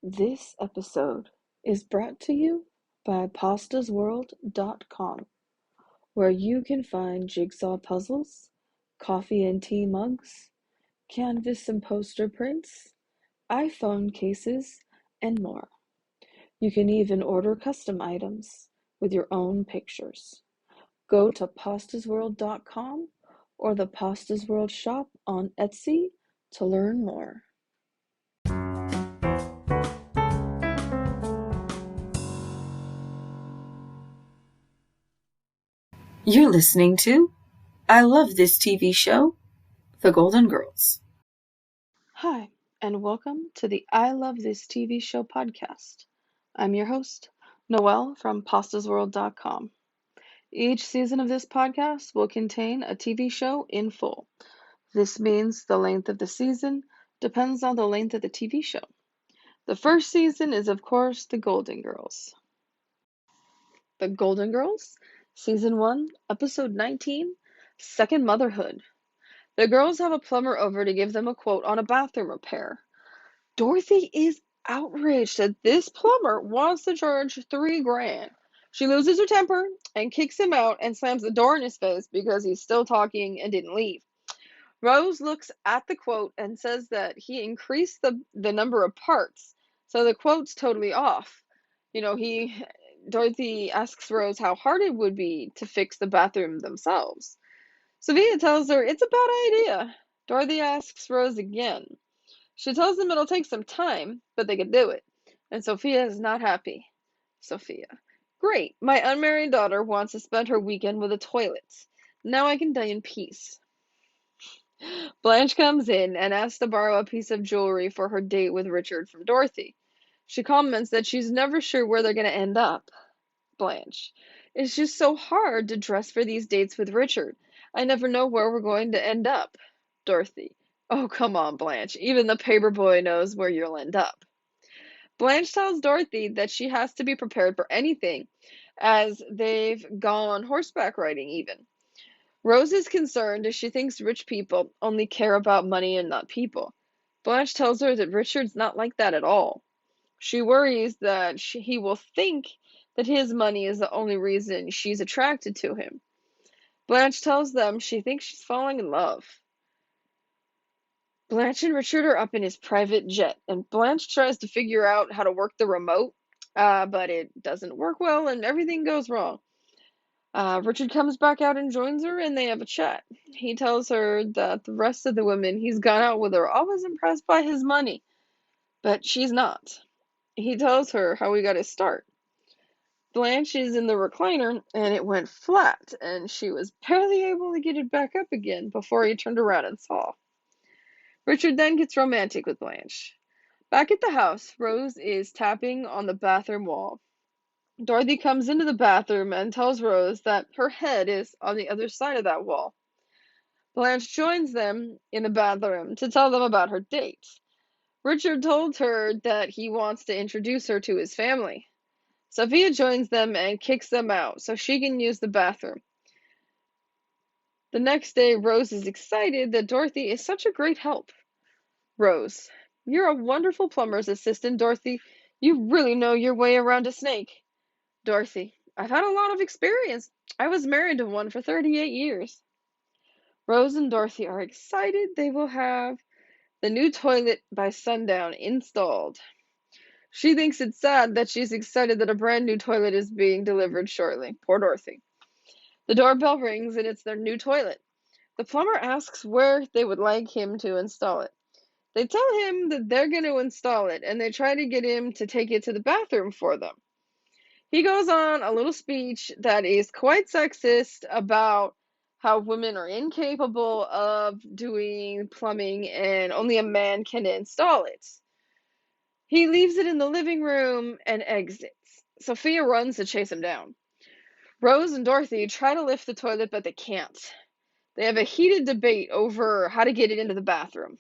This episode is brought to you by pastasworld.com, where you can find jigsaw puzzles, coffee and tea mugs, canvas and poster prints, iPhone cases, and more. You can even order custom items with your own pictures. Go to pastasworld.com or the Pastas World shop on Etsy to learn more. You're listening to I Love This TV Show, The Golden Girls. Hi, and welcome to the I Love This TV Show podcast. I'm your host, Noelle from pastasworld.com. Each season of this podcast will contain a TV show in full. This means the length of the season depends on the length of the TV show. The first season is, of course, The Golden Girls. The Golden Girls, Season 1, Episode 19, Second Motherhood. The girls have a plumber over to give them a quote on a bathroom repair. Dorothy is outraged that this plumber wants to charge $3,000. She loses her temper and kicks him out and slams the door in his face because he's still talking and didn't leave. Rose looks at the quote and says that he increased the number of parts, so the quote's totally off. Dorothy asks Rose how hard it would be to fix the bathroom themselves. Sophia tells her it's a bad idea. Dorothy asks Rose again. She tells them it'll take some time, but they can do it. And Sophia is not happy. Sophia: great, my unmarried daughter wants to spend her weekend with a toilet. Now I can die in peace. Blanche comes in and asks to borrow a piece of jewelry for her date with Richard from Dorothy. She comments that she's never sure where they're going to end up. Blanche: it's just so hard to dress for these dates with Richard. I never know where we're going to end up. Dorothy: oh, come on, Blanche. Even the paper boy knows where you'll end up. Blanche tells Dorothy that she has to be prepared for anything, as they've gone horseback riding even. Rose is concerned as she thinks rich people only care about money and not people. Blanche tells her that Richard's not like that at all. She worries that he will think that his money is the only reason she's attracted to him. Blanche tells them she thinks she's falling in love. Blanche and Richard are up in his private jet, and Blanche tries to figure out how to work the remote, but it doesn't work well and everything goes wrong. Richard comes back out and joins her, and they have a chat. He tells her that the rest of the women he's gone out with are always impressed by his money, but she's not. He tells her how he got his start. Blanche is in the recliner, and it went flat, and she was barely able to get it back up again before he turned around and saw. Richard then gets romantic with Blanche. Back at the house, Rose is tapping on the bathroom wall. Dorothy comes into the bathroom and tells Rose that her head is on the other side of that wall. Blanche joins them in the bathroom to tell them about her date. Richard told her that he wants to introduce her to his family. Sophia joins them and kicks them out so she can use the bathroom. The next day, Rose is excited that Dorothy is such a great help. Rose: you're a wonderful plumber's assistant, Dorothy. You really know your way around a snake. Dorothy: I've had a lot of experience. I was married to one for 38 years. Rose and Dorothy are excited they will have the new toilet by sundown installed. She thinks it's sad that she's excited that a brand new toilet is being delivered shortly. Poor Dorothy. The doorbell rings and it's their new toilet. The plumber asks where they would like him to install it. They tell him that they're going to install it, and they try to get him to take it to the bathroom for them. He goes on a little speech that is quite sexist about how women are incapable of doing plumbing and only a man can install it. He leaves it in the living room and exits. Sophia runs to chase him down. Rose and Dorothy try to lift the toilet, but they can't. They have a heated debate over how to get it into the bathroom.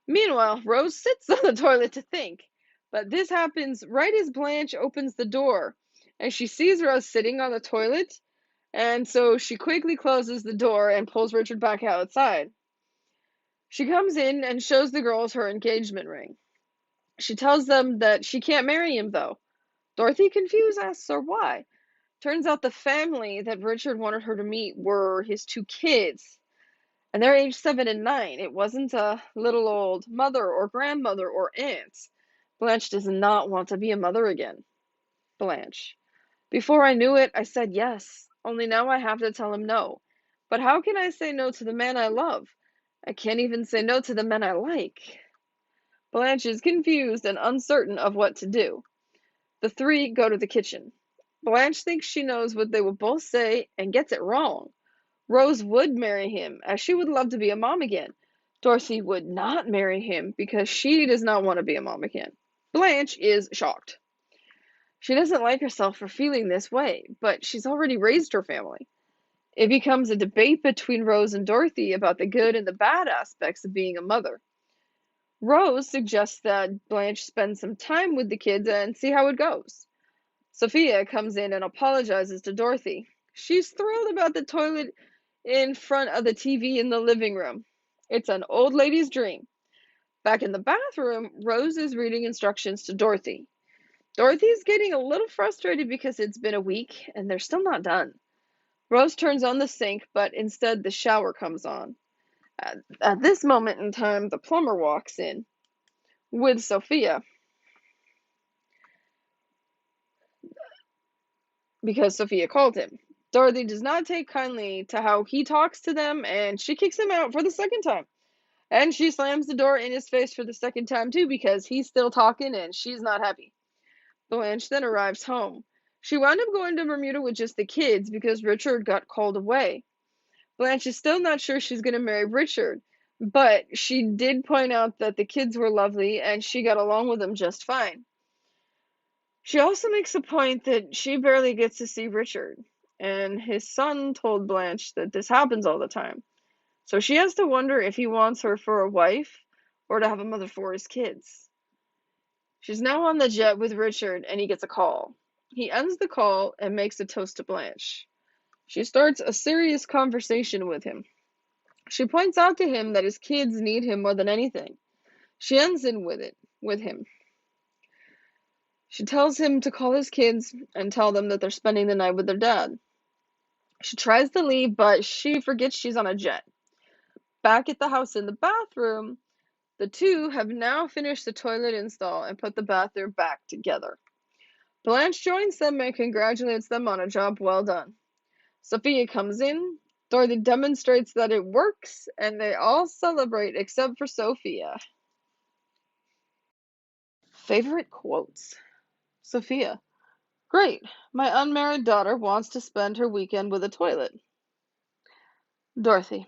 Meanwhile, Rose sits on the toilet to think, but this happens right as Blanche opens the door, and she sees Rose sitting on the toilet, and so she quickly closes the door and pulls Richard back outside. She comes in and shows the girls her engagement ring. She tells them that she can't marry him, though. Dorothy, confused, asks her why. Turns out the family that Richard wanted her to meet were his two kids, and they're age 7 and 9. It wasn't a little old mother or grandmother or aunt. Blanche does not want to be a mother again. Blanche. Before I knew it, I said yes, only now I have to tell him no. But how can I say no to the man I love? I can't even say no to the men I like. Blanche is confused and uncertain of what to do. The three go to the kitchen. Blanche thinks she knows what they will both say and gets it wrong. Rose would marry him, as she would love to be a mom again. Dorothy would not marry him because she does not want to be a mom again. Blanche is shocked. She doesn't like herself for feeling this way, but she's already raised her family. It becomes a debate between Rose and Dorothy about the good and the bad aspects of being a mother. Rose suggests that Blanche spend some time with the kids and see how it goes. Sophia comes in and apologizes to Dorothy. She's thrilled about the toilet in front of the TV in the living room. It's an old lady's dream. Back in the bathroom, Rose is reading instructions to Dorothy. Dorothy's getting a little frustrated because it's been a week and they're still not done. Rose turns on the sink, but instead the shower comes on. At this moment in time, the plumber walks in with Sophia because Sophia called him. Dorothy does not take kindly to how he talks to them, and she kicks him out for the second time. And she slams the door in his face for the second time, too, because he's still talking and she's not happy. Blanche then arrives home. She wound up going to Bermuda with just the kids because Richard got called away. Blanche is still not sure she's going to marry Richard, but she did point out that the kids were lovely and she got along with them just fine. She also makes a point that she barely gets to see Richard, and his son told Blanche that this happens all the time. So she has to wonder if he wants her for a wife or to have a mother for his kids. She's now on the jet with Richard and he gets a call. He ends the call and makes a toast to Blanche. She starts a serious conversation with him. She points out to him that his kids need him more than anything. She ends in with him. She tells him to call his kids and tell them that they're spending the night with their dad. She tries to leave, but she forgets she's on a jet. Back at the house in the bathroom, the two have now finished the toilet install and put the bathroom back together. Blanche joins them and congratulates them on a job well done. Sophia comes in, Dorothy demonstrates that it works, and they all celebrate except for Sophia. Favorite quotes? Sophia. Great. My unmarried daughter wants to spend her weekend with a toilet. Dorothy.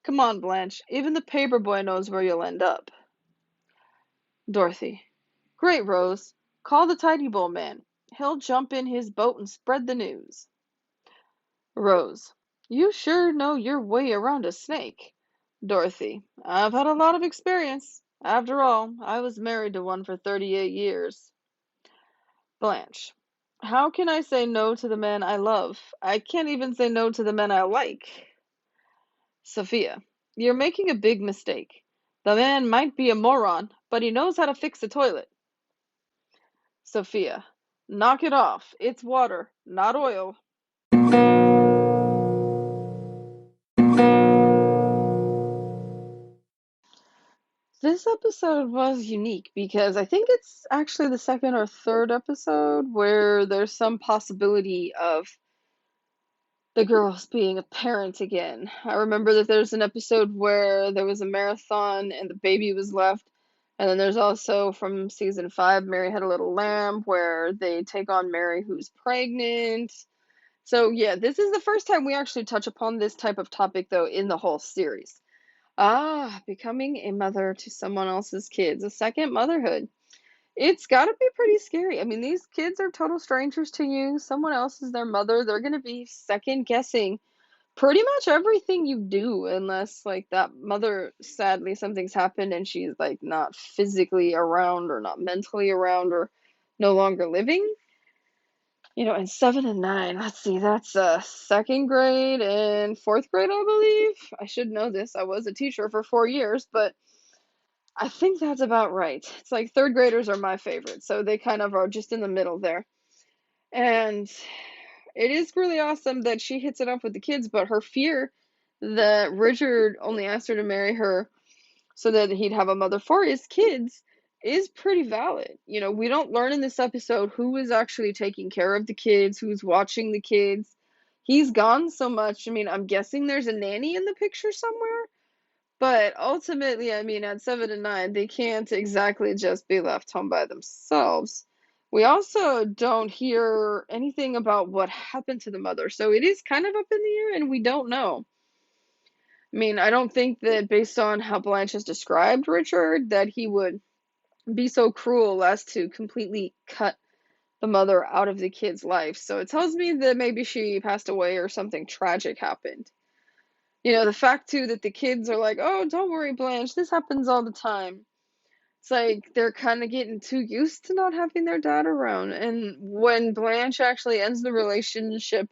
Come on, Blanche. Even the paper boy knows where you'll end up. Dorothy. Great, Rose. Call the tidy bowl man. He'll jump in his boat and spread the news. Rose. You sure know your way around a snake. Dorothy. I've had a lot of experience. After all, I was married to one for 38 years. Blanche. How can I say no to the man I love? I can't even say no to the men I like. Sophia. You're making a big mistake. The man might be a moron, but he knows how to fix a toilet. Sophia. Knock it off. It's water, not oil. This episode was unique because I think it's actually the second or third episode where there's some possibility of the girls being a parent again. I remember that there's an episode where there was a marathon and the baby was left. And then there's also from season 5, Mary Had a Little Lamb, where they take on Mary who's pregnant. So yeah, this is the first time we actually touch upon this type of topic though in the whole series. Becoming a mother to someone else's kids, a second motherhood. It's gotta be pretty scary. I mean, these kids are total strangers to you. Someone else is their mother. They're gonna be second guessing pretty much everything you do, unless like that mother, sadly, something's happened and she's like not physically around or not mentally around or no longer living. And 7 and 9, let's see, that's second grade and fourth grade, I believe. I should know this. I was a teacher for 4 years, but I think that's about right. It's like third graders are my favorite, so they kind of are just in the middle there. And it is really awesome that she hits it up with the kids, but her fear that Richard only asked her to marry her so that he'd have a mother for his kids is pretty valid. You know, we don't learn in this episode who is actually taking care of the kids, who's watching the kids. He's gone so much. I mean, I'm guessing there's a nanny in the picture somewhere, but ultimately, I mean, at 7 and 9, they can't exactly just be left home by themselves. We also don't hear anything about what happened to the mother, so it is kind of up in the air and we don't know. I mean, I don't think that based on how Blanche has described Richard, that he would be so cruel as to completely cut the mother out of the kid's life. So it tells me that maybe she passed away or something tragic happened. You know, the fact too that the kids are like, oh, don't worry, Blanche, this happens all the time. It's like they're kind of getting too used to not having their dad around. And when Blanche actually ends the relationship,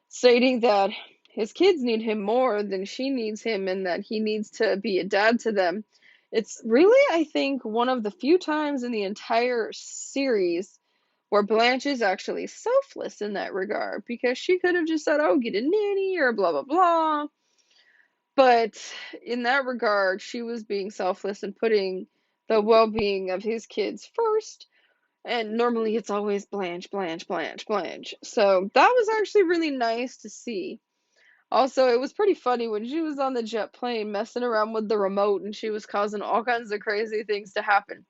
stating that his kids need him more than she needs him and that he needs to be a dad to them, it's really, I think, one of the few times in the entire series where Blanche is actually selfless in that regard because she could have just said, oh, get a nanny or blah, blah, blah. But in that regard, she was being selfless and putting the well being of his kids first. And normally it's always Blanche, Blanche, Blanche, Blanche. So that was actually really nice to see. Also, it was pretty funny when she was on the jet plane messing around with the remote and she was causing all kinds of crazy things to happen.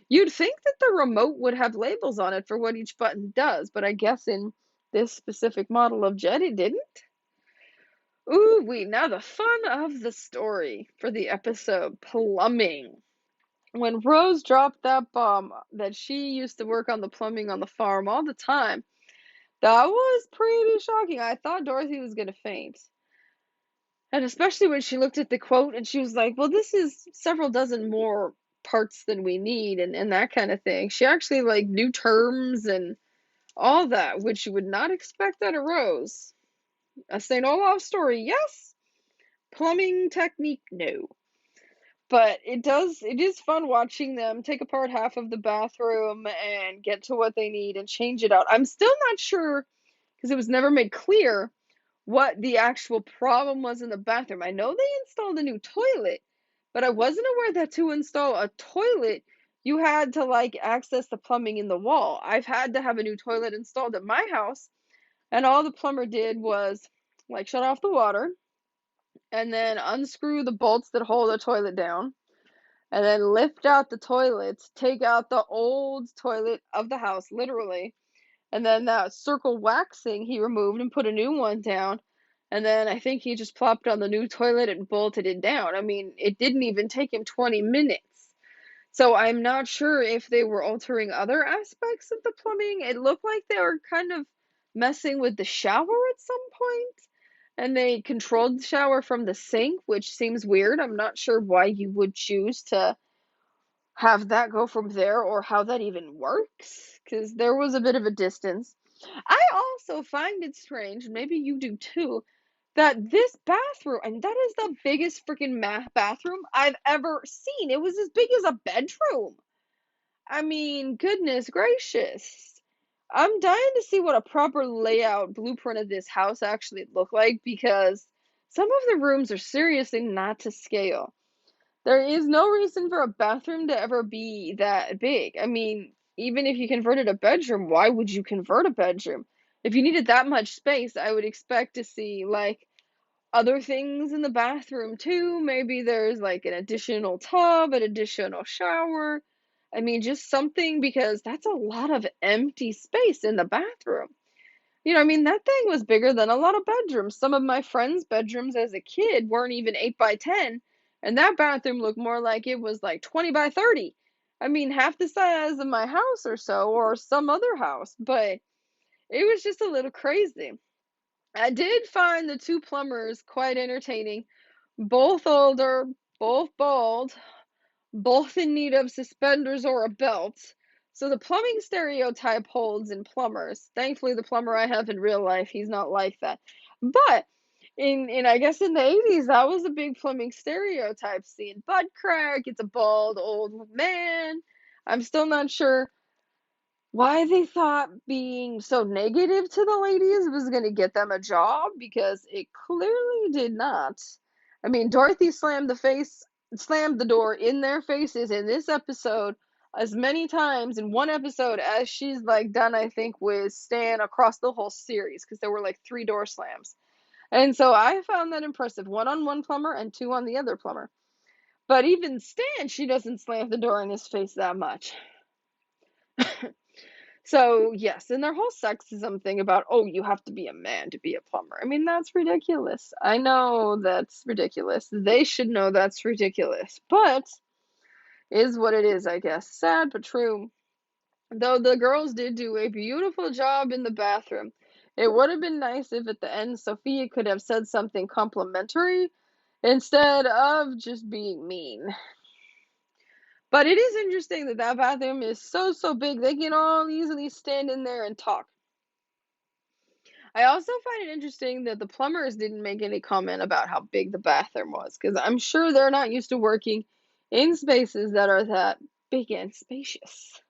You'd think that the remote would have labels on it for what each button does, but I guess in this specific model of jet it didn't. Ooh, now the fun of the story for the episode plumbing. When Rose dropped that bomb that she used to work on the plumbing on the farm all the time, that was pretty shocking. I thought Dorothy was gonna faint. And especially when she looked at the quote and she was like, well, this is several dozen more parts than we need and that kind of thing. She actually like knew terms and all that, which you would not expect out of Rose. A St. Olaf story, yes. Plumbing technique, no. But it is fun watching them take apart half of the bathroom and get to what they need and change it out. I'm still not sure, because it was never made clear, what the actual problem was in the bathroom. I know they installed a new toilet, but I wasn't aware that to install a toilet, you had to like access the plumbing in the wall. I've had to have a new toilet installed at my house, and all the plumber did was like shut off the water and then unscrew the bolts that hold the toilet down and then lift out the toilets, take out the old toilet of the house, literally, and then that circle waxing he removed and put a new one down. And then I think he just plopped on the new toilet and bolted it down. I mean, it didn't even take him 20 minutes. So I'm not sure if they were altering other aspects of the plumbing. It looked like they were kind of messing with the shower at some point, and they controlled the shower from the sink, which seems weird. I'm not sure why you would choose to have that go from there or how that even works, because there was a bit of a distance. I also find it strange, and maybe you do too, that this bathroom, and that is the biggest freaking bathroom I've ever seen. It was as big as a bedroom. I mean, goodness gracious. I'm dying to see what a proper layout blueprint of this house actually looked like because some of the rooms are seriously not to scale. There is no reason for a bathroom to ever be that big. I mean, even if you converted a bedroom, why would you convert a bedroom? If you needed that much space, I would expect to see like other things in the bathroom too. Maybe there's like an additional tub, an additional shower. I mean, just something because that's a lot of empty space in the bathroom. You know, I mean, that thing was bigger than a lot of bedrooms. Some of my friends' bedrooms as a kid weren't even 8 by 10, and that bathroom looked more like it was like 20 by 30. I mean, half the size of my house or so, or some other house, but it was just a little crazy. I did find the two plumbers quite entertaining. Both older, both bald, both in need of suspenders or a belt. So the plumbing stereotype holds in plumbers. Thankfully, the plumber I have in real life, he's not like that. But in I guess in the 80s, that was a big plumbing stereotype, seeing butt crack, it's a bald old man. I'm still not sure why they thought being so negative to the ladies was going to get them a job, because it clearly did not. I mean, Dorothy slammed the door in their faces in this episode as many times in one episode as she's like done, I think, with Stan across the whole series, because there were like 3 door slams. And so I found that impressive. One on one plumber and 2 on the other plumber. But even Stan, she doesn't slam the door in his face that much. So, yes, and their whole sexism thing about, oh, you have to be a man to be a plumber. I mean, that's ridiculous. I know that's ridiculous. They should know that's ridiculous. But is what it is, I guess. Sad but true. Though the girls did do a beautiful job in the bathroom. It would have been nice if at the end Sophia could have said something complimentary instead of just being mean. But it is interesting that that bathroom is so big, they can all easily stand in there and talk. I also find it interesting that the plumbers didn't make any comment about how big the bathroom was, because I'm sure they're not used to working in spaces that are that big and spacious.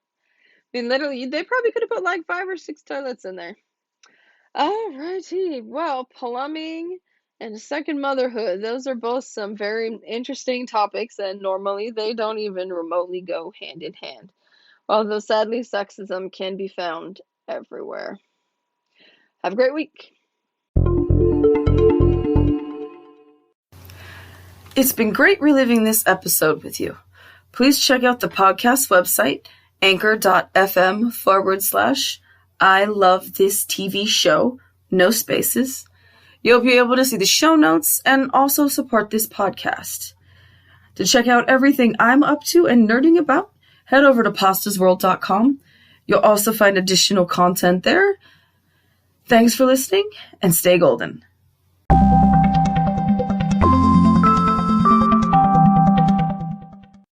I mean, literally, they probably could have put like 5 or 6 toilets in there. Alrighty, well, plumbing and second motherhood, those are both some very interesting topics, and normally they don't even remotely go hand in hand. Although sadly, sexism can be found everywhere. Have a great week. It's been great reliving this episode with you. Please check out the podcast website, anchor.fm/I love this TV show, no spaces. You'll be able to see the show notes and also support this podcast. To check out everything I'm up to and nerding about, head over to pastasworld.com. You'll also find additional content there. Thanks for listening, and stay golden.